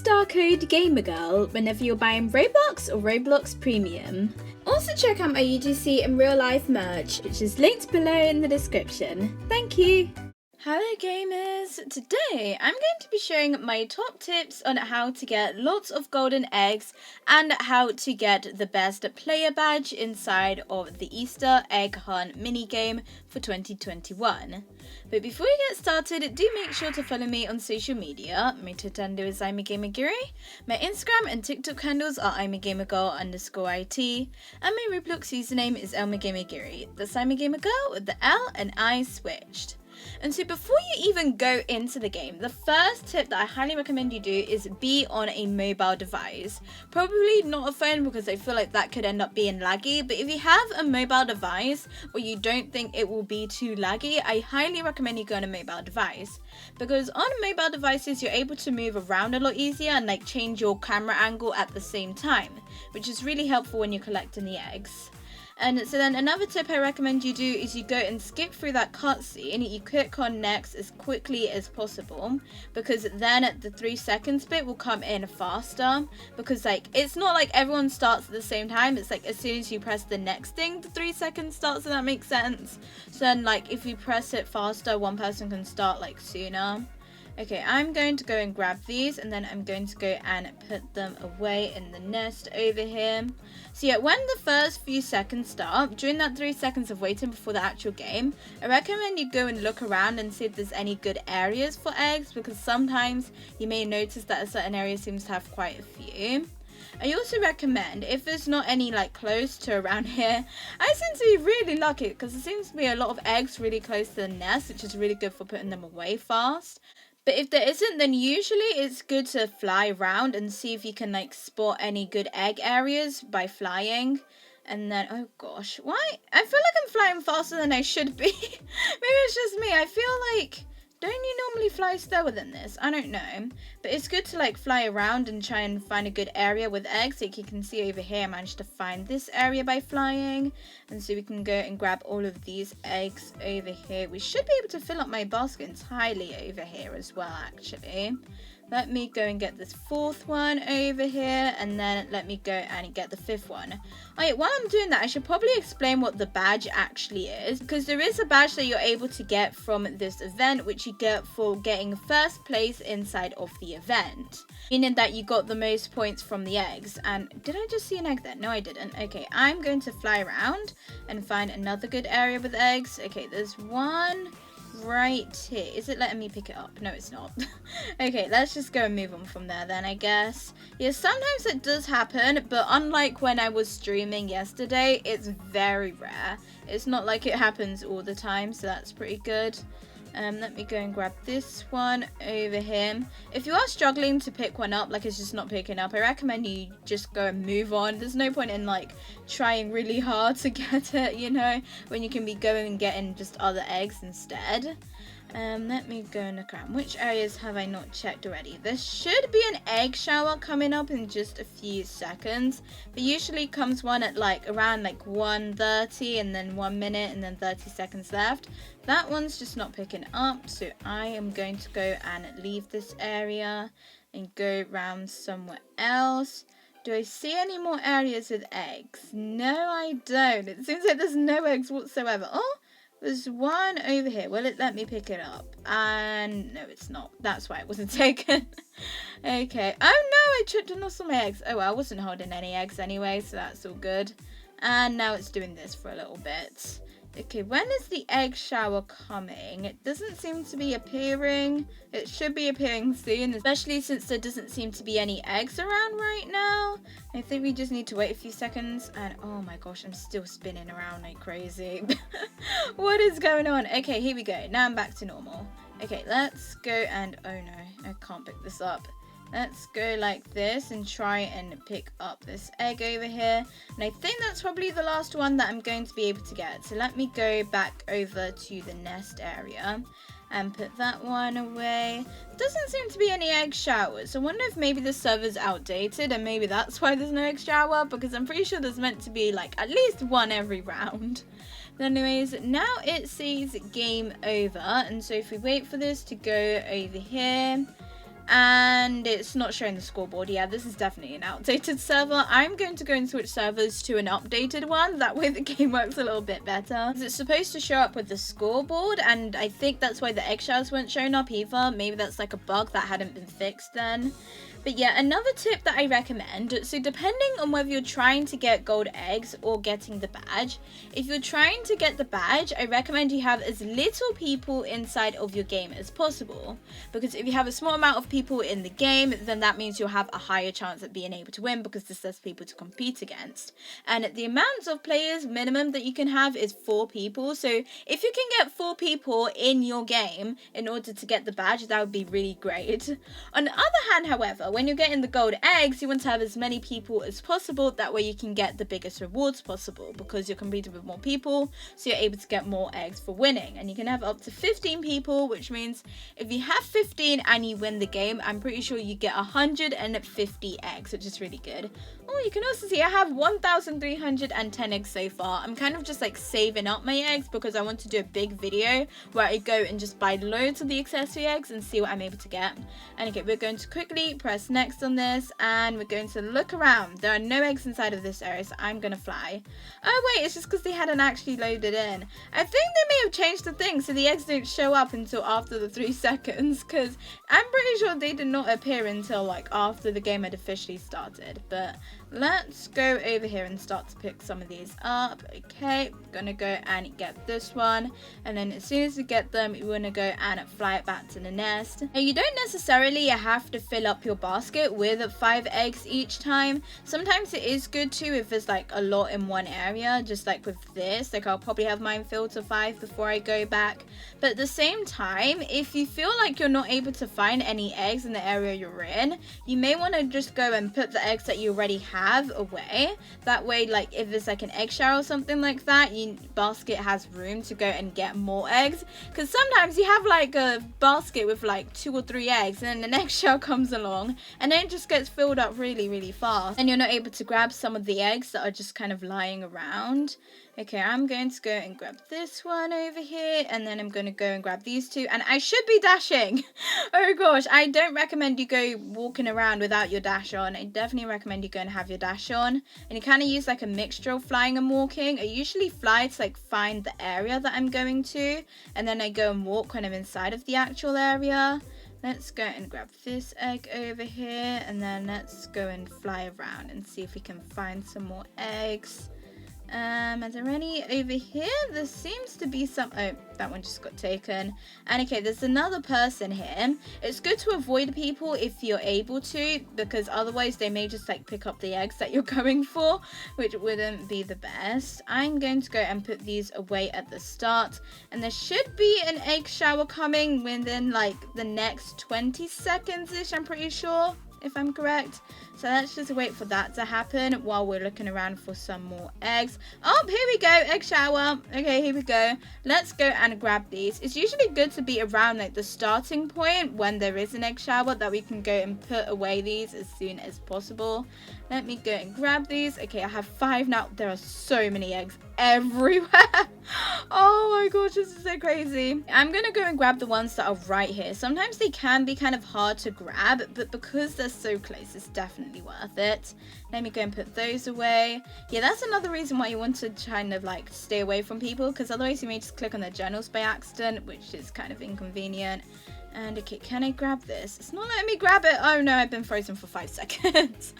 starcode GAMERGIRL whenever you're buying Roblox or Roblox Premium. Also check out my UGC and real life merch, which is linked below in the description. Thank you! Hello gamers! Today I'm going to be sharing my top tips on how to get lots of golden eggs and how to get the best player badge inside of the Easter egg hunt minigame for 2021. But before we get started, do make sure to follow me on social media. My Twitter handle is ImaGamerGirl, my Instagram and TikTok handles are ImaGamerGirl_IT, and my Roblox username is imagamerbusiness. That's ImaGamerGirl with the L and I switched. And so before you even go into the game, the first tip that I highly recommend you do is be on a mobile device. Probably not a phone because I feel like that could end up being laggy, but if you have a mobile device or you don't think it will be too laggy, I highly recommend you go on a mobile device. Because on mobile devices you're able to move around a lot easier and like change your camera angle at the same time, which is really helpful when you're collecting the eggs. And so then another tip I recommend you do is you go and skip through that cutscene, you click on next as quickly as possible, because then the 3 seconds bit will come in faster, because like it's not like everyone starts at the same time, it's like as soon as you press the next thing the 3 seconds starts, if that makes sense. So then like if you press it faster, one person can start like sooner. Okay, I'm going to go and grab these and then I'm going to go and put them away in the nest over here. So yeah, when the first few seconds start, during that 3 seconds of waiting before the actual game, I recommend you go and look around and see if there's any good areas for eggs, because sometimes you may notice that a certain area seems to have quite a few. I also recommend, if there's not any like close to around here, I seem to be really lucky because there seems to be a lot of eggs really close to the nest, which is really good for putting them away fast. But if there isn't, then usually it's good to fly around and see if you can like spot any good egg areas by flying. And then, oh gosh, why? I feel like I'm flying faster than I should be. Maybe it's just me. I feel like, don't you normally fly slower than this? I don't know. But it's good to like fly around and try and find a good area with eggs. Like you can see over here, I managed to find this area by flying. And so we can go and grab all of these eggs over here. We should be able to fill up my basket entirely over here as well, actually. Let me go and get this 4th one over here, and then let me go and get the 5th one. Oh yeah, while I'm doing that, I should probably explain what the badge actually is, because there is a badge that you're able to get from this event, which you get for getting first place inside of the event, meaning that you got the most points from the eggs. And did I just see an egg there? No, I didn't. Okay, I'm going to fly around and find another good area with eggs. Okay, there's one right here. Is it letting me pick it up? No, it's not. Okay, let's just go and move on from there then, I guess. Yeah, sometimes it does happen, but unlike when I was streaming yesterday, it's very rare. It's not like it happens all the time, so that's pretty good. Let me go and grab this one over here. If you are struggling to pick one up, like it's just not picking up, I recommend you just go and move on. There's no point in like trying really hard to get it, you know, when you can be going and getting just other eggs instead. Let me go and look around. Which areas have I not checked already? There should be an egg shower coming up in just a few seconds. But usually comes one at like around like 1:30 and then 1 minute and then 30 seconds left. That one's just not picking up. So I am going to go and leave this area and go around somewhere else. Do I see any more areas with eggs? No, I don't. It seems like there's no eggs whatsoever. Oh! There's one over here. Will it let me pick it up? And no, it's not. That's why it wasn't taken. Okay. Oh no, I tripped and lost all my eggs. Oh well, I wasn't holding any eggs anyway, so that's all good. And now it's doing this for a little bit. Okay, when is the egg shower coming? It doesn't seem to be appearing. It should be appearing soon, especially since there doesn't seem to be any eggs around right now. I think we just need to wait a few seconds. And oh my gosh, I'm still spinning around like crazy. What is going on? Okay, here we go. Now I'm back to normal. Okay, let's go and, oh no, I can't pick this up. Let's go like this and try and pick up this egg over here. And I think that's probably the last one that I'm going to be able to get. So let me go back over to the nest area and put that one away. Doesn't seem to be any egg showers. I wonder if maybe the server's outdated and maybe that's why there's no egg shower, because I'm pretty sure there's meant to be like at least one every round. But anyways, now it says game over. And so if we wait for this to go over here, and it's not showing the scoreboard. Yeah, this is definitely an outdated server. I'm going to go and switch servers to an updated one. That way the game works a little bit better. It's supposed to show up with the scoreboard, and I think that's why the eggshells weren't showing up either. Maybe that's like a bug that hadn't been fixed then. But yeah, another tip that I recommend, so depending on whether you're trying to get gold eggs or getting the badge, if you're trying to get the badge, I recommend you have as little people inside of your game as possible. Because if you have a small amount of people in the game, then that means you'll have a higher chance at being able to win because there's less people to compete against. And the amount of players minimum that you can have is 4 people. So if you can get 4 people in your game in order to get the badge, that would be really great. On the other hand, however, when you're getting the gold eggs, you want to have as many people as possible. That way you can get the biggest rewards possible because you're competing with more people, so you're able to get more eggs for winning. And you can have up to 15 people, which means if you have 15 and you win the game, I'm pretty sure you get 150 eggs, which is really good. Oh, you can also see I have 1,310 eggs so far. I'm kind of just like saving up my eggs because I want to do a big video where I go and just buy loads of the accessory eggs and see what I'm able to get. And okay, we're going to quickly press next on this, and we're going to look around. There are no eggs inside of this area, so I'm gonna fly. Oh wait, it's just because they hadn't actually loaded in. I think they may have changed the thing so the eggs don't show up until after the 3 seconds, because I'm pretty sure they did not appear until like after the game had officially started. But let's go over here and start to pick some of these up. Okay, gonna go and get this one, and then as soon as we get them, you want to go and fly it back to the nest. Now, you don't necessarily have to fill up your basket with 5 eggs each time. Sometimes it is good too if there's like a lot in one area, just like with this. Like I'll probably have mine filled to 5 before I go back. But at the same time, if you feel like you're not able to find any eggs in the area you're in, you may want to just go and put the eggs that you already have away. That way, like if there's like an eggshell or something like that, your basket has room to go and get more eggs. Because sometimes you have like a basket with like 2 or 3 eggs, and then an eggshell comes along and then it just gets filled up really fast, and you're not able to grab some of the eggs that are just kind of lying around. Okay, I'm going to go and grab this one over here, and then I'm going to go and grab these 2, and I should be dashing. Oh gosh, I don't recommend you go walking around without your dash on. I definitely recommend you go and have your dash on, and you kind of use like a mixture of flying and walking. I usually fly to like find the area that I'm going to, and then I go and walk when I'm inside of the actual area. Let's go and grab this egg over here, and then let's go and fly around and see if we can find some more eggs. Are there any over here? There seems to be some. Oh, that one just got taken. And okay, there's another person here. It's good to avoid people if you're able to, because otherwise they may just like pick up the eggs that you're going for, which wouldn't be the best. I'm going to go and put these away at the start, and there should be an egg shower coming within like the next 20 seconds ish, I'm pretty sure, if I'm correct. So let's just wait for that to happen while we're looking around for some more eggs. Oh, here we go, egg shower. Okay, here we go. Let's go and grab these. It's usually good to be around like the starting point when there is an egg shower, that we can go and put away these as soon as possible. Let me go and grab these. Okay, I have 5 now. There are so many eggs everywhere. Oh my gosh, this is so crazy. I'm gonna go and grab the ones that are right here. Sometimes they can be kind of hard to grab, but because they're so close, it's definitely worth it. Let me go and put those away. Yeah, that's another reason why you want to kind of like stay away from people, because otherwise you may just click on their journals by accident, which is kind of inconvenient. And okay, can I grab this? It's not letting me grab it. Oh no, I've been frozen for 5 seconds.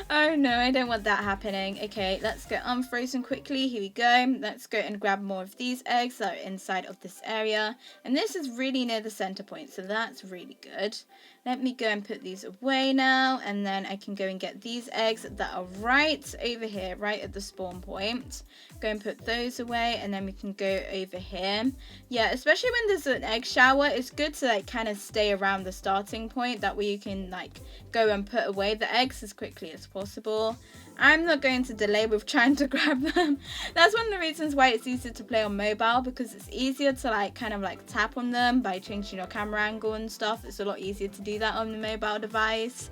Oh no, I don't want that happening. Okay, let's get unfrozen quickly. Here we go. Let's go and grab more of these eggs that are inside of this area. And this is really near the center point, so that's really good. Let me go and put these away now, and then I can go and get these eggs that are right over here, right at the spawn point. Go and put those away, and then we can go over here. Yeah, especially when there's an egg shower, it's good to like kind of stay around the starting point. That way you can like go and put away the eggs as quickly as possible. I'm not going to delay with trying to grab them. That's one of the reasons why it's easier to play on mobile, because it's easier to like kind of like tap on them by changing your camera angle and stuff. It's a lot easier to do that on the mobile device.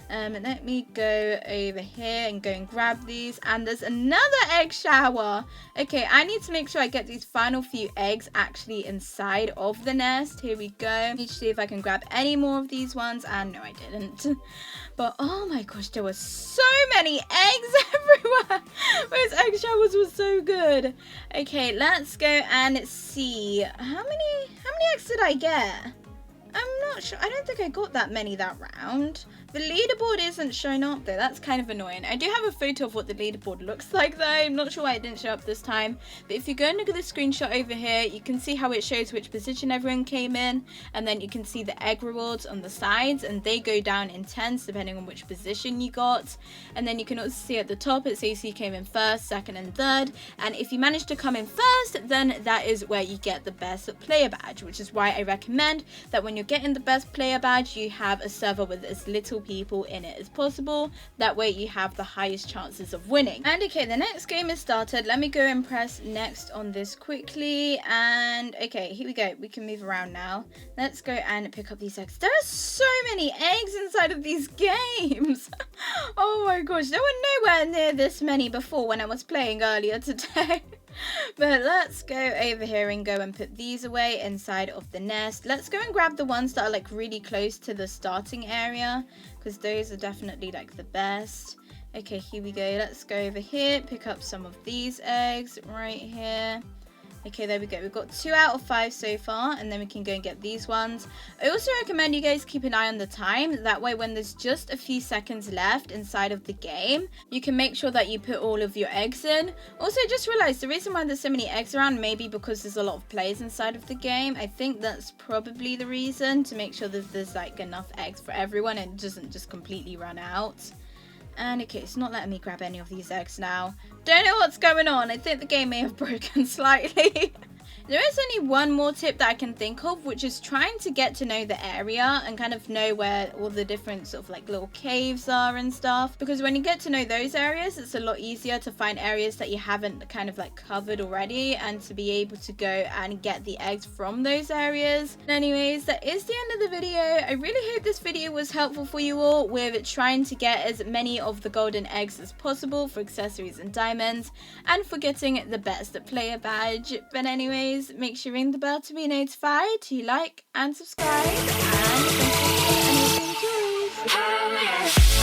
Let me go over here and go and grab these. And there's another egg shower. Okay, I need to make sure I get these final few eggs actually inside of the nest. Here we go. Need to see if I can grab any more of these ones. And no, I didn't. But oh my gosh, there were so many eggs everywhere. Those egg showers were so good. Okay, let's go and see. How many eggs did I get? I'm not sure. I don't think I got that many that round. The leaderboard isn't showing up though. That's kind of annoying. I do have a photo of what the leaderboard looks like though. I'm not sure why it didn't show up this time. But if you go and look at the screenshot over here, you can see how it shows which position everyone came in. And then you can see the egg rewards on the sides. And they go down in tens depending on which position you got. And then you can also see at the top it says you came in first, second and third. And if you manage to come in first, then that is where you get the best player badge. Which is why I recommend that when you're getting the best player badge, you have a server with as little people in it as possible. That way you have the highest chances of winning. And okay, the next game is started. Let me go and press next on this quickly. And okay, here we go. We can move around now. Let's go and pick up these eggs. There are so many eggs inside of these games. Oh my gosh, there were nowhere near this many before when I was playing earlier today. But let's go over here and go and put these away inside of the nest. Let's go and grab the ones that are like really close to the starting area, because those are definitely like the best. Okay, here we go. Let's go over here, pick up some of these eggs right here. Okay, there we go. We've got 2 out of 5 so far, and then we can go and get these ones. I also recommend you guys keep an eye on the time. That way, when there's just a few seconds left inside of the game, you can make sure that you put all of your eggs in. Also, I just realized the reason why there's so many eggs around, maybe because there's a lot of players inside of the game. I think that's probably the reason, to make sure that there's like enough eggs for everyone and it doesn't just completely run out. And okay, it's not letting me grab any of these eggs now. Don't know what's going on. I think the game may have broken slightly. There is only one more tip that I can think of, which is trying to get to know the area and kind of know where all the different sort of like little caves are and stuff. Because when you get to know those areas, it's a lot easier to find areas that you haven't kind of like covered already, and to be able to go and get the eggs from those areas. Anyways, that is the end of the video. I really hope this video was helpful for you all with trying to get as many of the golden eggs as possible for accessories and diamonds, and for getting the best player badge. But anyways, make sure you ring the bell to be notified, to like and subscribe, and don't forget anything to